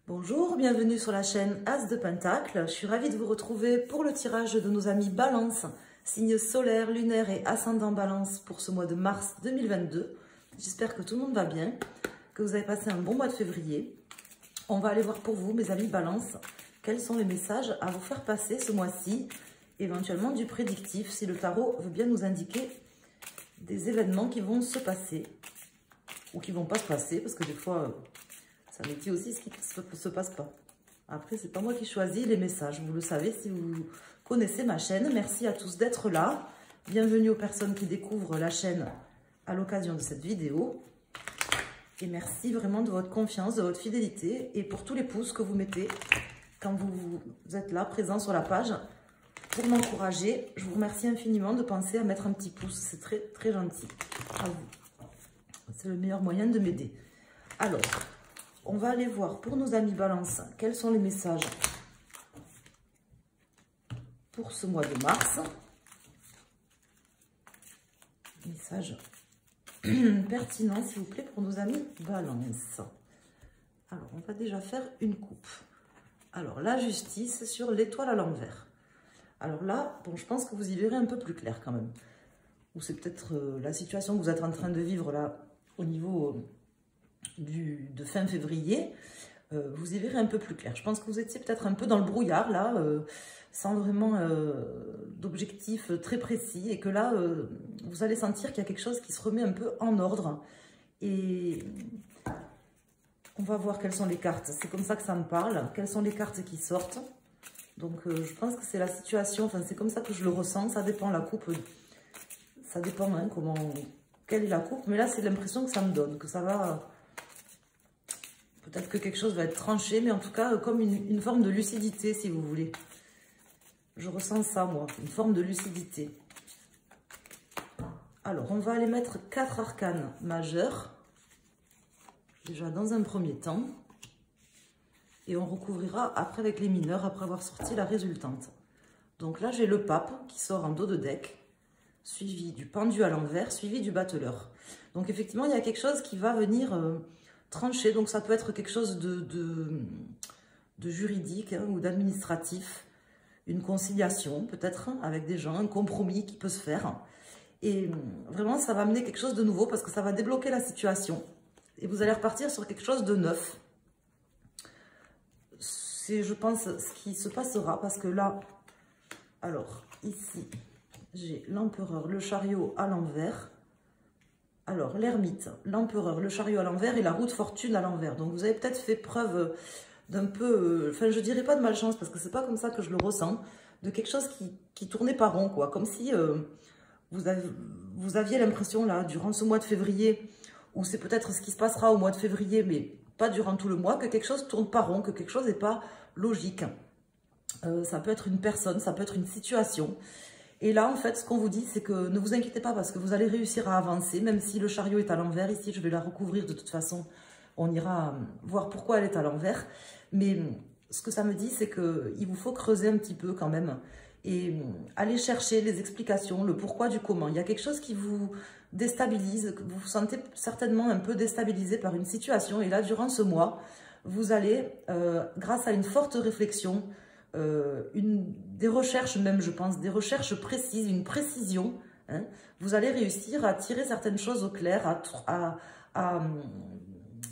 Bonjour, bienvenue sur la chaîne As de Pentacle. Je suis ravie de vous retrouver pour le tirage de nos amis Balance, signes solaire, lunaire et ascendant Balance pour ce mois de mars 2022. J'espère que tout le monde va bien, que vous avez passé un bon mois de février. On va aller voir pour vous, mes amis Balance, quels sont les messages à vous faire passer ce mois-ci, éventuellement du prédictif, si le tarot veut bien nous indiquer des événements qui vont se passer ou qui ne vont pas se passer, parce que des fois... ça me dit aussi ce qui ne se passe pas. Après, c'est pas moi qui choisis les messages. Vous le savez si vous connaissez ma chaîne. Merci à tous d'être là. Bienvenue aux personnes qui découvrent la chaîne à l'occasion de cette vidéo. Et merci vraiment de votre confiance, de votre fidélité. Et pour tous les pouces que vous mettez quand vous êtes là, présents sur la page, pour m'encourager. Je vous remercie infiniment de penser à mettre un petit pouce. C'est très, très gentil à vous. C'est le meilleur moyen de m'aider. Alors... on va aller voir pour nos amis Balance quels sont les messages pour ce mois de mars. Message pertinent, s'il vous plaît, pour nos amis Balance. Alors, on va déjà faire une coupe. Alors, la justice sur l'étoile à l'envers. Alors là, bon, je pense que vous y verrez un peu plus clair quand même. Ou c'est peut-être la situation que vous êtes en train de vivre là au niveau... de fin février, vous y verrez un peu plus clair. Je pense que vous étiez peut-être un peu dans le brouillard, là, sans vraiment d'objectif très précis, et que là, vous allez sentir qu'il y a quelque chose qui se remet un peu en ordre. Et on va voir quelles sont les cartes. C'est comme ça que ça me parle. Quelles sont les cartes qui sortent. Donc, je pense que c'est la situation, enfin, c'est comme ça que je le ressens. Ça dépend, la coupe, ça dépend, hein, quelle est la coupe. Mais là, c'est l'impression que ça me donne, que ça va... peut-être que quelque chose va être tranché, mais en tout cas, comme une forme de lucidité, si vous voulez. Je ressens ça, moi, une forme de lucidité. Alors, on va aller mettre 4 arcanes majeurs, déjà dans un premier temps. Et on recouvrira après avec les mineurs, après avoir sorti la résultante. Donc là, j'ai le pape qui sort en dos de deck, suivi du pendu à l'envers, suivi du battleur. Donc effectivement, il y a quelque chose qui va venir... tranché, donc ça peut être quelque chose de juridique, hein, ou d'administratif, une conciliation peut-être avec des gens, un compromis qui peut se faire. Et vraiment, ça va amener quelque chose de nouveau parce que ça va débloquer la situation. Et vous allez repartir sur quelque chose de neuf. C'est, je pense, ce qui se passera parce que là, alors ici, j'ai l'empereur, le chariot à l'envers. Alors, l'ermite, l'empereur, le chariot à l'envers et la roue de fortune à l'envers. Donc, vous avez peut-être fait preuve d'un peu... enfin, je dirais pas de malchance, parce que c'est pas comme ça que je le ressens, de quelque chose qui tournait pas rond, quoi. Comme si vous aviez l'impression, là, durant ce mois de février, ou c'est peut-être ce qui se passera au mois de février, mais pas durant tout le mois, que quelque chose tourne pas rond, que quelque chose n'est pas logique. Ça peut être une personne, ça peut être une situation... Et là, en fait, ce qu'on vous dit, c'est que ne vous inquiétez pas parce que vous allez réussir à avancer, même si le chariot est à l'envers. Ici, je vais la recouvrir de toute façon. On ira voir pourquoi elle est à l'envers. Mais ce que ça me dit, c'est qu'il vous faut creuser un petit peu quand même et aller chercher les explications, le pourquoi du comment. Il y a quelque chose qui vous déstabilise, que vous vous sentez certainement un peu déstabilisé par une situation. Et là, durant ce mois, vous allez, grâce à une forte réflexion, des recherches même, je pense, des recherches précises, une précision, hein, vous allez réussir à tirer certaines choses au clair, à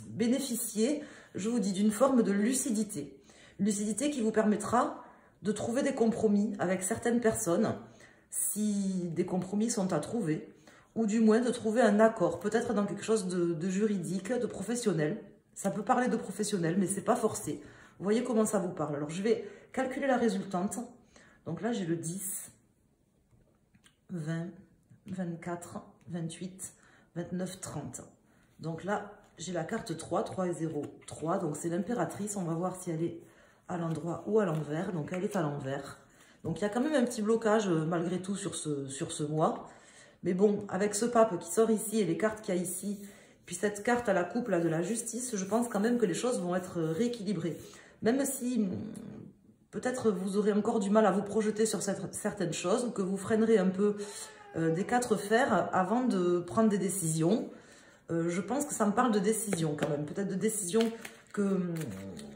bénéficier, je vous dis, d'une forme de lucidité. Lucidité qui vous permettra de trouver des compromis avec certaines personnes, si des compromis sont à trouver, ou du moins de trouver un accord, peut-être dans quelque chose de juridique, de professionnel. Ça peut parler de professionnel, mais c'est pas forcé. Vous voyez comment ça vous parle. Alors, je vais calculer la résultante. Donc là, j'ai le 10, 20, 24, 28, 29, 30. Donc là, j'ai la carte 3, 3 et 0, 3. Donc, c'est l'impératrice. On va voir si elle est à l'endroit ou à l'envers. Donc, elle est à l'envers. Donc, il y a quand même un petit blocage malgré tout sur ce mois. Mais bon, avec ce pape qui sort ici et les cartes qu'il y a ici, puis cette carte à la coupe là, de la justice, je pense quand même que les choses vont être rééquilibrées. Même si peut-être vous aurez encore du mal à vous projeter sur certaines choses, ou que vous freinerez un peu des 4 fers avant de prendre des décisions. Je pense que ça me parle de décision quand même, peut-être de décision que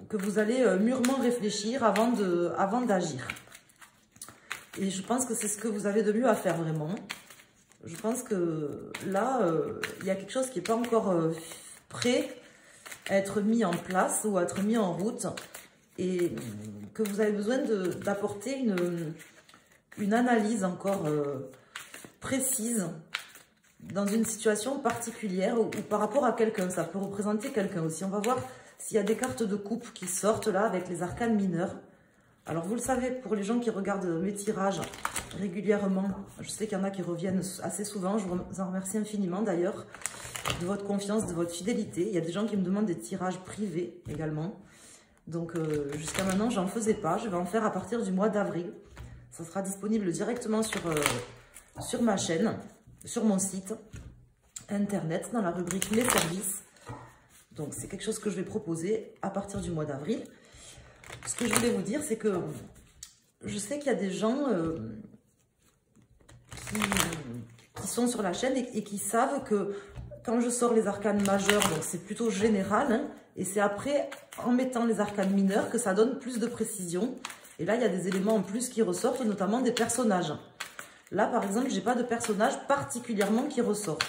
que vous allez mûrement réfléchir avant d'agir. Et je pense que c'est ce que vous avez de mieux à faire vraiment. Je pense que là, il y a quelque chose qui n'est pas encore prêt à être mis en place ou à être mis en route. Et que vous avez besoin d'apporter une analyse encore précise dans une situation particulière ou par rapport à quelqu'un. Ça peut représenter quelqu'un aussi. On va voir s'il y a des cartes de coupe qui sortent là avec les arcanes mineurs. Alors vous le savez, pour les gens qui regardent mes tirages régulièrement, je sais qu'il y en a qui reviennent assez souvent. Je vous en remercie infiniment d'ailleurs de votre confiance, de votre fidélité. Il y a des gens qui me demandent des tirages privés également. Donc jusqu'à maintenant, j'en faisais pas. Je vais en faire à partir du mois d'avril. Ça sera disponible directement sur ma chaîne, sur mon site internet, dans la rubrique mes services. Donc c'est quelque chose que je vais proposer à partir du mois d'avril. Ce que je voulais vous dire, c'est que je sais qu'il y a des gens qui sont sur la chaîne et qui savent que quand je sors les arcanes majeures, donc c'est plutôt général, hein, et c'est après, en mettant les arcanes mineures, que ça donne plus de précision. Et là, il y a des éléments en plus qui ressortent, notamment des personnages. Là, par exemple, j'ai pas de personnage particulièrement qui ressort.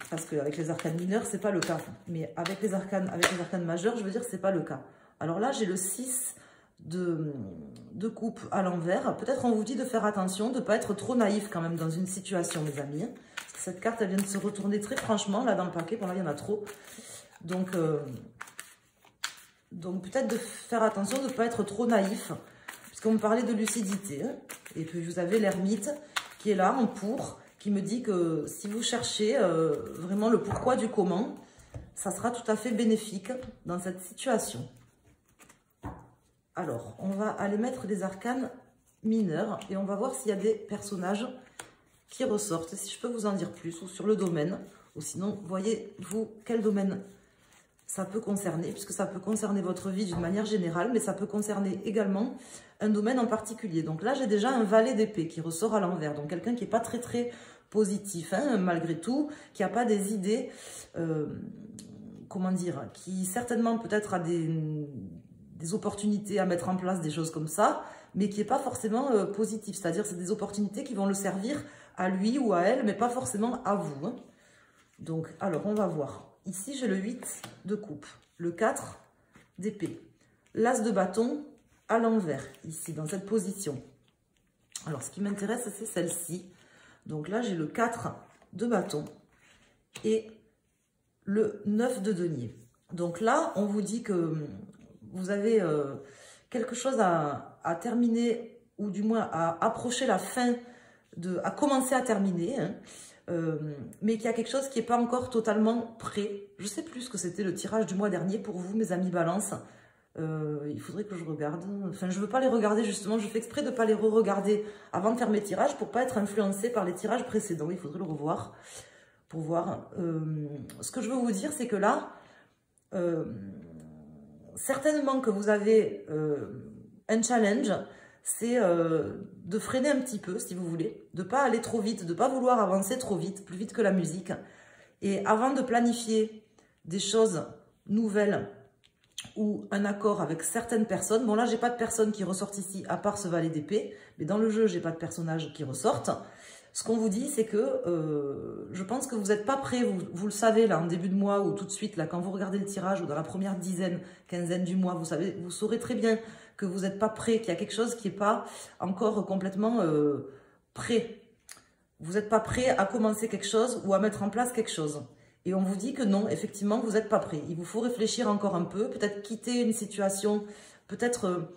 Parce qu'avec les arcanes mineures, c'est pas le cas. Mais avec les arcanes majeures, je veux dire, c'est pas le cas. Alors là, j'ai le 6 de coupe à l'envers. Peut-être on vous dit de faire attention, de ne pas être trop naïf quand même dans une situation, mes amis. Parce que cette carte, elle vient de se retourner très franchement, là, dans le paquet. Bon, là, il y en a trop. Donc peut-être de faire attention, de ne pas être trop naïf. Puisqu'on me parlait de lucidité. Hein. Et puis, vous avez l'ermite qui est là, en pour, qui me dit que si vous cherchez vraiment le pourquoi du comment, ça sera tout à fait bénéfique dans cette situation. Alors, on va aller mettre des arcanes mineurs et on va voir s'il y a des personnages qui ressortent. Si je peux vous en dire plus, ou sur le domaine, ou sinon, voyez-vous quel domaine ça peut concerner, puisque ça peut concerner votre vie d'une manière générale, mais ça peut concerner également un domaine en particulier. Donc là, j'ai déjà un valet d'épée qui ressort à l'envers, donc quelqu'un qui n'est pas très très positif, hein, malgré tout, qui n'a pas des idées, comment dire, qui certainement peut-être a des opportunités à mettre en place, des choses comme ça, mais qui n'est pas forcément positif. C'est-à-dire c'est des opportunités qui vont le servir à lui ou à elle, mais pas forcément à vous. Hein. Donc, alors, on va voir. Ici, j'ai le 8 de coupe, le 4 d'épée, l'as de bâton à l'envers, ici, dans cette position. Alors, ce qui m'intéresse, c'est celle-ci. Donc là, j'ai le 4 de bâton et le 9 de denier. Donc là, on vous dit que vous avez quelque chose à terminer, ou du moins à approcher la fin, à commencer à terminer, hein, mais qu'il y a quelque chose qui n'est pas encore totalement prêt. Je ne sais plus ce que c'était le tirage du mois dernier pour vous, mes amis Balance. Il faudrait que je regarde. Enfin, je ne veux pas les regarder, justement. Je fais exprès de ne pas les re-regarder avant de faire mes tirages pour ne pas être influencée par les tirages précédents. Il faudrait le revoir pour voir. Ce que je veux vous dire, c'est que là, certainement que vous avez un challenge, c'est de freiner un petit peu, si vous voulez, de ne pas aller trop vite, de ne pas vouloir avancer trop vite, plus vite que la musique. Et avant de planifier des choses nouvelles ou un accord avec certaines personnes, bon là, j'ai pas de personnes qui ressortent ici, à part ce valet d'épée, mais dans le jeu, j'ai pas de personnages qui ressortent. Ce qu'on vous dit, c'est que je pense que vous n'êtes pas prêt, vous le savez, là, en début de mois ou tout de suite, là, quand vous regardez le tirage ou dans la première dizaine, quinzaine du mois, vous saurez très bien que vous n'êtes pas prêt, qu'il y a quelque chose qui n'est pas encore complètement prêt. Vous n'êtes pas prêt à commencer quelque chose ou à mettre en place quelque chose. Et on vous dit que non, effectivement, vous n'êtes pas prêt. Il vous faut réfléchir encore un peu, peut-être quitter une situation, peut-être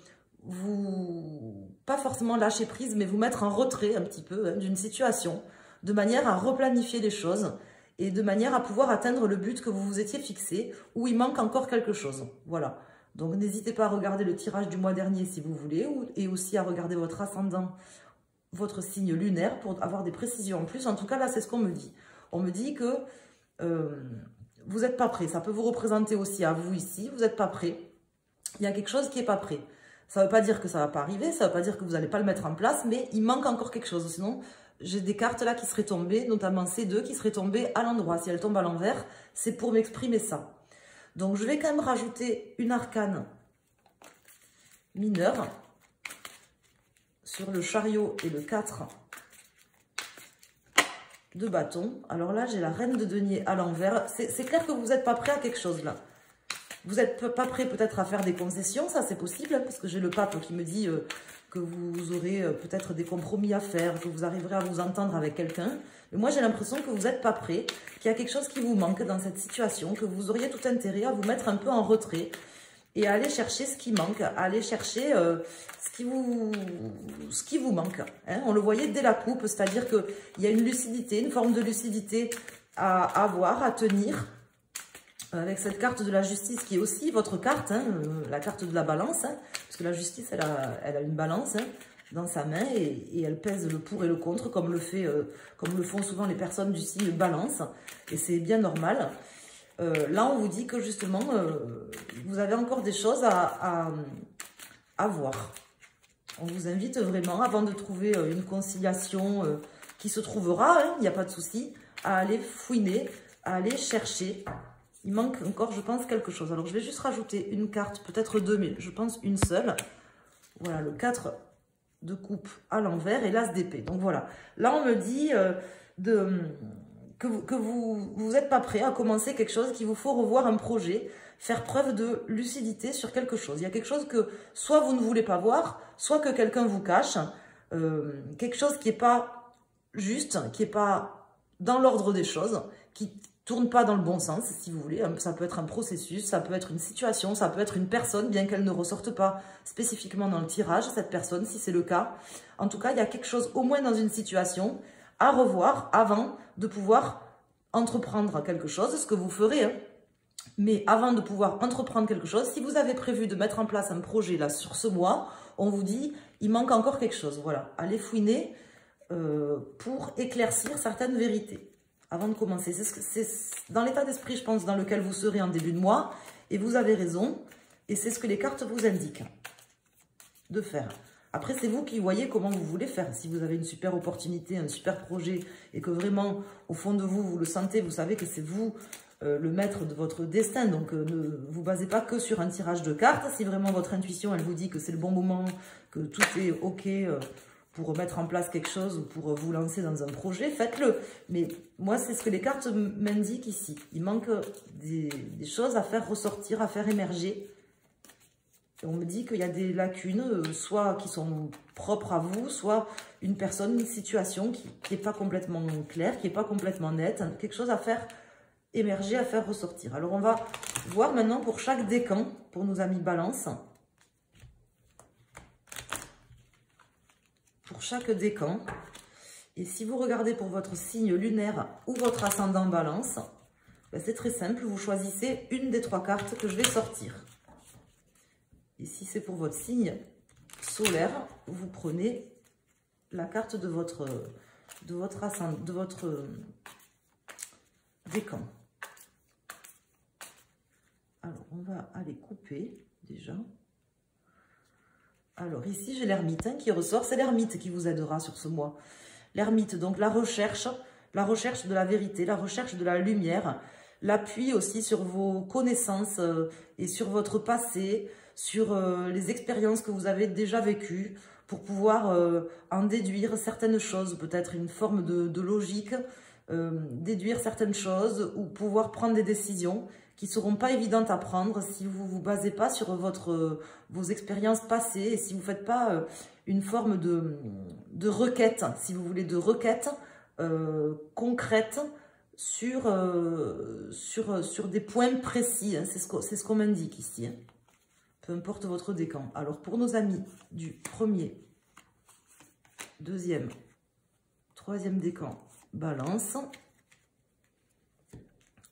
pas forcément lâcher prise, mais vous mettre en retrait un petit peu hein, d'une situation, de manière à replanifier les choses et de manière à pouvoir atteindre le but que vous vous étiez fixé, où il manque encore quelque chose. Voilà. Donc n'hésitez pas à regarder le tirage du mois dernier si vous voulez, et aussi à regarder votre ascendant, votre signe lunaire, pour avoir des précisions en plus. En tout cas, là, c'est ce qu'on me dit. On me dit que vous n'êtes pas prêt. Ça peut vous représenter aussi à vous ici. Vous n'êtes pas prêt. Il y a quelque chose qui n'est pas prêt. Ça ne veut pas dire que ça ne va pas arriver. Ça ne veut pas dire que vous n'allez pas le mettre en place. Mais il manque encore quelque chose. Sinon, j'ai des cartes là qui seraient tombées, notamment ces deux qui seraient tombées à l'endroit. Si elles tombent à l'envers, c'est pour m'exprimer ça. Donc, je vais quand même rajouter une arcane mineure sur le chariot et le 4 de bâton. Alors là, j'ai la reine de denier à l'envers. C'est clair que vous n'êtes pas prêt à quelque chose là. Vous n'êtes pas prêt peut-être à faire des concessions, ça c'est possible, hein, parce que j'ai le pape qui me dit que vous aurez peut-être des compromis à faire, que vous arriverez à vous entendre avec quelqu'un. Mais moi j'ai l'impression que vous n'êtes pas prêt, qu'il y a quelque chose qui vous manque dans cette situation, que vous auriez tout intérêt à vous mettre un peu en retrait et à aller chercher ce qui manque, à aller chercher ce qui vous manque. Hein. On le voyait dès la coupe, c'est-à-dire qu'il y a une lucidité, une forme de lucidité à avoir, à tenir, avec cette carte de la justice qui est aussi votre carte, hein, la carte de la balance, hein, parce que la justice, elle a une balance hein, dans sa main et elle pèse le pour et le contre, comme le font souvent les personnes du signe balance, et c'est bien normal. Là, on vous dit que justement, vous avez encore des choses à voir. On vous invite vraiment, avant de trouver une conciliation qui se trouvera, hein, il n'y a pas de souci, à aller fouiner, à aller chercher. Il manque encore, je pense, quelque chose. Alors, je vais juste rajouter une carte, peut-être deux, mais je pense une seule. Voilà, le 4 de coupe à l'envers et l'as d'épée. Donc, voilà. Là, on me dit que vous n'êtes pas prêt à commencer quelque chose, qu'il vous faut revoir un projet, faire preuve de lucidité sur quelque chose. Il y a quelque chose que soit vous ne voulez pas voir, soit que quelqu'un vous cache. Quelque chose qui n'est pas juste, qui n'est pas dans l'ordre des choses, qui tourne pas dans le bon sens, si vous voulez. Ça peut être un processus, ça peut être une situation, ça peut être une personne, bien qu'elle ne ressorte pas spécifiquement dans le tirage, cette personne, si c'est le cas. En tout cas, il y a quelque chose, au moins dans une situation, à revoir avant de pouvoir entreprendre quelque chose, ce que vous ferez. Hein. Mais avant de pouvoir entreprendre quelque chose, si vous avez prévu de mettre en place un projet là sur ce mois, on vous dit, il manque encore quelque chose. Voilà, allez fouiner pour éclaircir certaines vérités. Avant de commencer, c'est dans l'état d'esprit, je pense, dans lequel vous serez en début de mois. Et vous avez raison. Et c'est ce que les cartes vous indiquent de faire. Après, c'est vous qui voyez comment vous voulez faire. Si vous avez une super opportunité, un super projet, et que vraiment, au fond de vous, vous le sentez, vous savez que c'est vous le maître de votre destin. Donc, ne vous basez pas que sur un tirage de cartes. Si vraiment votre intuition, elle vous dit que c'est le bon moment, que tout est OK pour mettre en place quelque chose ou pour vous lancer dans un projet, faites-le. Mais moi, c'est ce que les cartes m'indiquent ici. Il manque des choses à faire ressortir, à faire émerger. Et on me dit qu'il y a des lacunes, soit qui sont propres à vous, soit une personne, une situation qui n'est pas complètement claire, qui n'est pas complètement nette. Quelque chose à faire émerger, à faire ressortir. Alors, on va voir maintenant pour chaque décan, pour nos amis Balance. Pour chaque décan. Et si vous regardez pour votre signe lunaire ou votre ascendant Balance, ben c'est très simple, vous choisissez une des trois cartes que je vais sortir. Et si c'est pour votre signe solaire, vous prenez la carte de votre décan. Alors, on va aller couper déjà. Alors ici, j'ai l'ermite hein, qui ressort. C'est l'ermite qui vous aidera sur ce mois. L'ermite, donc la recherche de la vérité, la recherche de la lumière, l'appui aussi sur vos connaissances et sur votre passé, sur les expériences que vous avez déjà vécues pour pouvoir en déduire certaines choses, peut-être une forme de logique, déduire certaines choses ou pouvoir prendre des décisions qui ne seront pas évidentes à prendre si vous ne vous basez pas sur vos expériences passées et si vous ne faites pas une forme de requête, si vous voulez, de requête concrète sur des points précis. Hein, c'est ce qu'on m'indique ici. Hein. Peu importe votre décan. Alors, pour nos amis du premier, deuxième, troisième décan, Balance.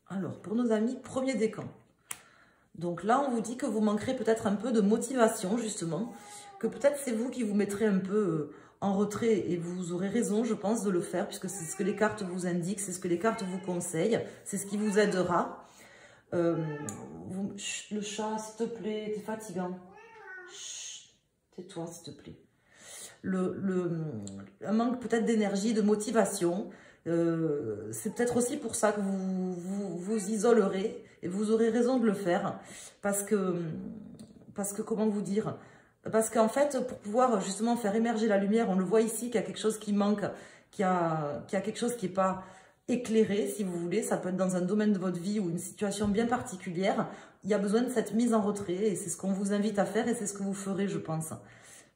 Alors, pour nos amis, premier décan. Donc là, on vous dit que vous manquerez peut-être un peu de motivation, justement. Que peut-être c'est vous qui vous mettrez un peu en retrait. Et vous aurez raison, je pense, de le faire. Puisque c'est ce que les cartes vous indiquent. C'est ce que les cartes vous conseillent. C'est ce qui vous aidera. Le chat, s'il te plaît, t'es fatigant. Tais-toi, s'il te plaît. Un manque peut-être d'énergie, de motivation. C'est peut-être aussi pour ça que vous isolerez et vous aurez raison de le faire parce que comment vous dire? Parce qu'en fait, pour pouvoir justement faire émerger la lumière, on le voit ici qu'il y a quelque chose qui manque, qu'il y a quelque chose qui n'est pas éclairé, si vous voulez. Ça peut être dans un domaine de votre vie ou une situation bien particulière. Il y a besoin de cette mise en retrait et c'est ce qu'on vous invite à faire et c'est ce que vous ferez, je pense.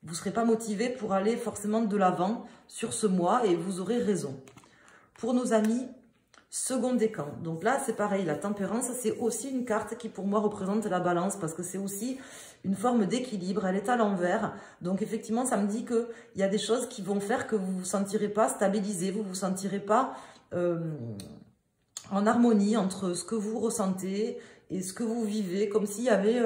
Vous ne serez pas motivé pour aller forcément de l'avant sur ce mois et vous aurez raison. Pour nos amis, second décan. Donc là, c'est pareil, la tempérance, c'est aussi une carte qui pour moi représente la balance parce que c'est aussi une forme d'équilibre, elle est à l'envers. Donc effectivement, ça me dit qu'il y a des choses qui vont faire que vous ne vous sentirez pas stabilisé, vous ne vous sentirez pas en harmonie entre ce que vous ressentez et ce que vous vivez, comme s'il y avait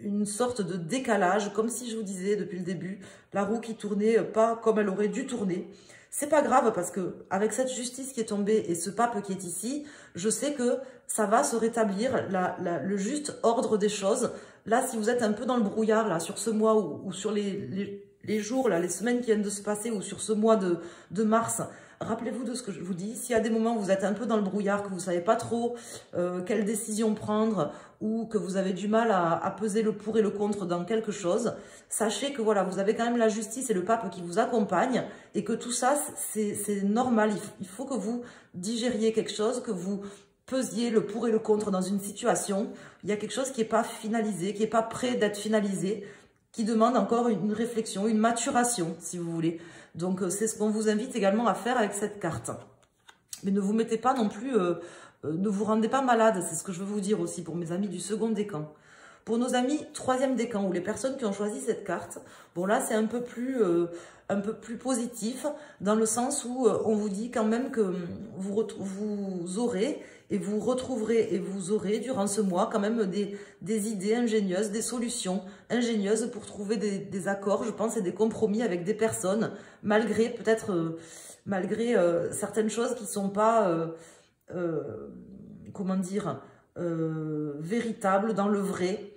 une sorte de décalage, comme si je vous disais depuis le début, la roue qui tournait pas comme elle aurait dû tourner. C'est pas grave parce que avec cette justice qui est tombée et ce pape qui est ici, je sais que ça va se rétablir le juste ordre des choses. Là, si vous êtes un peu dans le brouillard là sur ce mois ou sur les jours, là, les semaines qui viennent de se passer ou sur ce mois de mars, rappelez-vous de ce que je vous dis. S'il y a des moments où vous êtes un peu dans le brouillard, que vous ne savez pas trop quelle décision prendre ou que vous avez du mal à peser le pour et le contre dans quelque chose, sachez que voilà, vous avez quand même la justice et le pape qui vous accompagnent et que tout ça, c'est normal. Il faut que vous digériez quelque chose, que vous pesiez le pour et le contre dans une situation. Il y a quelque chose qui n'est pas finalisé, qui n'est pas prêt d'être finalisé, qui demande encore une réflexion, une maturation, si vous voulez. Donc, c'est ce qu'on vous invite également à faire avec cette carte. Mais ne vous mettez pas non plus, ne vous rendez pas malade, c'est ce que je veux vous dire aussi pour mes amis du second décan. Pour nos amis troisième décan, ou les personnes qui ont choisi cette carte, bon là, c'est un peu plus positif, dans le sens où on vous dit quand même que vous aurez et vous retrouverez et vous aurez durant ce mois quand même des idées ingénieuses, des solutions ingénieuses pour trouver des accords, je pense, et des compromis avec des personnes, malgré peut-être certaines choses qui ne sont pas, comment dire, véritables dans le vrai.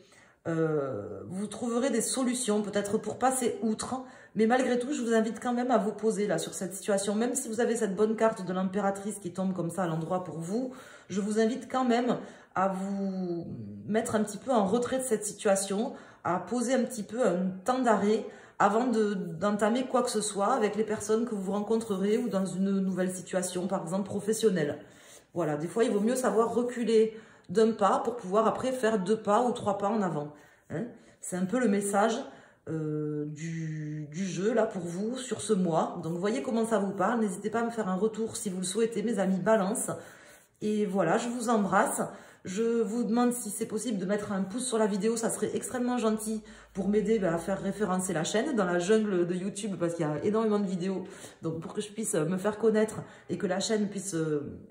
Vous trouverez des solutions peut-être pour passer outre, mais malgré tout, je vous invite quand même à vous poser là sur cette situation, même si vous avez cette bonne carte de l'impératrice qui tombe comme ça à l'endroit pour vous, je vous invite quand même à vous mettre un petit peu en retrait de cette situation, à poser un petit peu un temps d'arrêt avant d'entamer quoi que ce soit avec les personnes que vous rencontrerez ou dans une nouvelle situation, par exemple professionnelle. Voilà, des fois, il vaut mieux savoir reculer d'un pas pour pouvoir après faire 2 pas ou 3 pas en avant. Hein, c'est un peu le message du jeu là pour vous sur ce mois. Donc voyez comment ça vous parle. N'hésitez pas à me faire un retour si vous le souhaitez, mes amis Balance. Et voilà, je vous embrasse. Je vous demande si c'est possible de mettre un pouce sur la vidéo, ça serait extrêmement gentil pour m'aider à faire référencer la chaîne dans la jungle de YouTube parce qu'il y a énormément de vidéos. Donc pour que je puisse me faire connaître et que la chaîne puisse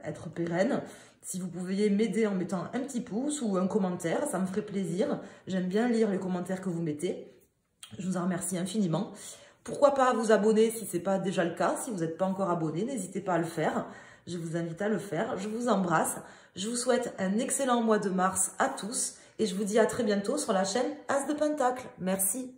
être pérenne, si vous pouviez m'aider en mettant un petit pouce ou un commentaire, ça me ferait plaisir. J'aime bien lire les commentaires que vous mettez. Je vous en remercie infiniment. Pourquoi pas vous abonner si ce n'est pas déjà le cas. Si vous n'êtes pas encore abonné, n'hésitez pas à le faire. Je vous invite à le faire. Je vous embrasse. Je vous souhaite un excellent mois de mars à tous. Et je vous dis à très bientôt sur la chaîne As de Pentacle. Merci.